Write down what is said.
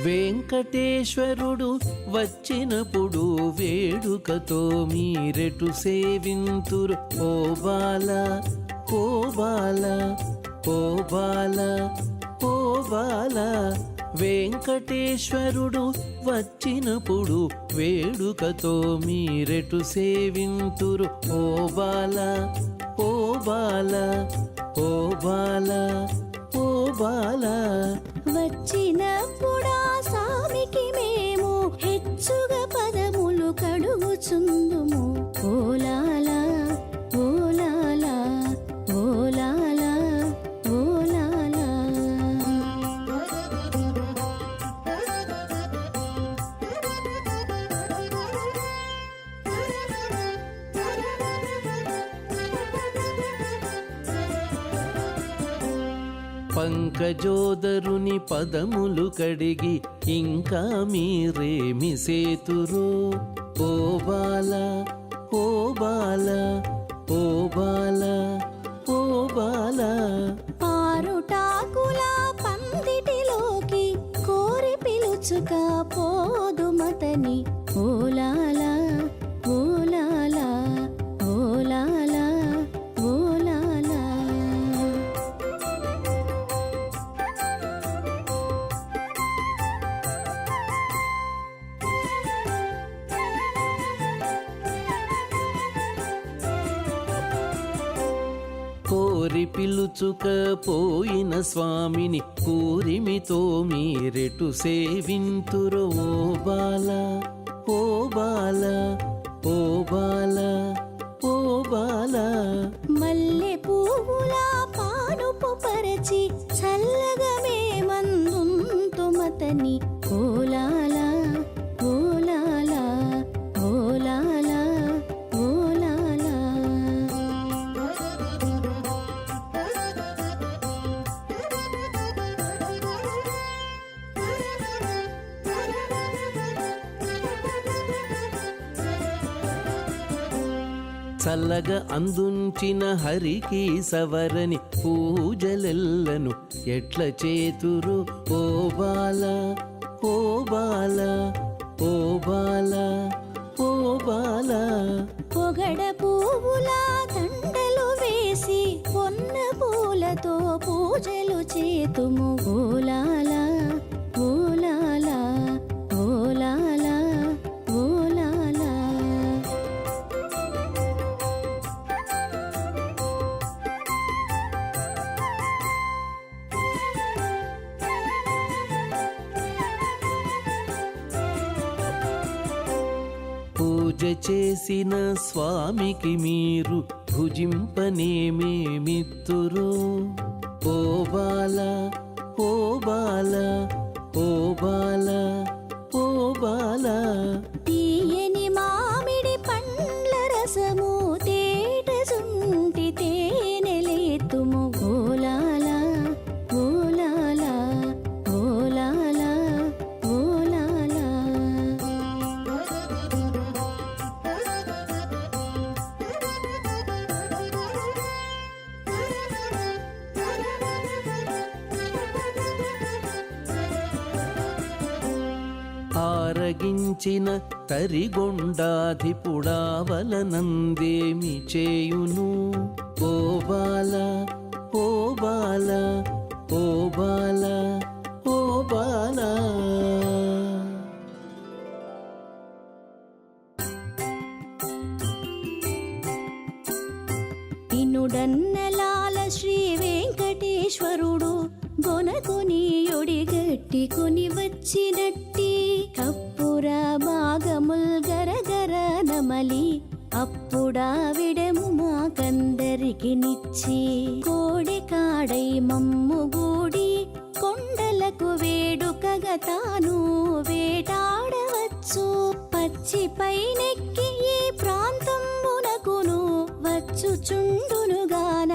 వెంకటేశ్వరుడు వచ్చినప్పుడు వేడుకతో మీరెటు సేవింతురు ఓ బాల ఓ బాల ఓ బాల ఓ బాల వెంకటేశ్వరుడు వచ్చినప్పుడు వేడుకతో మీరెటు సేవింతురు ఓ బాల ఓ బాల ఓ బాల ఓ బాల వచ్చినప్పుడా సామికి మేము హెచ్చుగా పదములు కడుగుచుందుము ఓలాలా ఓలాలా ఓలాలా ఓలాలా. పంకజోదరుని పదములు కడిగి ఇంకా మీరేమి సేతురో ఓ బాల ఓ బాల ఓ బాల ఓ బాల. పారుటాకుల పందిటిలోకి కోరి పిలుచుక పోదుమతని ఓలాలా ఓలాలా ఓలాలా ఓలాలా. కోరి పిలుచుక పోయిన స్వామిని కూరిమితో మీరెటు సేవింతురో ఓ బాల ఓ బాల ఓ బాల ఓ బాల. మల్లె పువ్వుల పానుపు పరచి చల్లగా మేమందుంతుమతని ఓలాలా ఓలాలా ఓలాలా ఓలాలా. చల్లగా అందుంచిన హరికి సవరని పూజలెల్లను ఎట్ల చేతురు ఓ బాల ఓ బాల ఓ బాల ఓ బాల. పొగడ పువ్వుల దండలు వేసి పొన్న పూలతో పూజలు చేతుము ఓలాలా ఓలాలా ఓలాలా ఓలాలా. పూజ చేసిన స్వామికి మీరు భుజింపనేమేమిత్తురో ఓ బాల ఓ బాల ఓ బాల ఓ బాల. తీయని మామిడి పండ్ల రసము తేట సుంటి తేనెలేతుము ఓలాలా ఓలాలా ఓలాలా ఓలాలా. ఆరగించిన తరిగొండాధిపుడావలనందేమి చేయును ఓ బాల ఓ బాల ఓ బాల ఓ బాల. ఇనుడన్నలాల శ్రీ వెంకటేశ్వరుడు గొనకొని ఒడిగట్టుకొని వచ్చినట్టి కప్పుర భాగముల్ గరగర నమలి అప్పుడా విడము మాకందరికి నిచ్చి కోడి కాడై మమ్ముగూడి కొండలకు వేడుకగా తాను వేటాడవచ్చు పచ్చి పైనెక్కి ఈ ప్రాంతంబునకును వచ్చుచుండునుగాన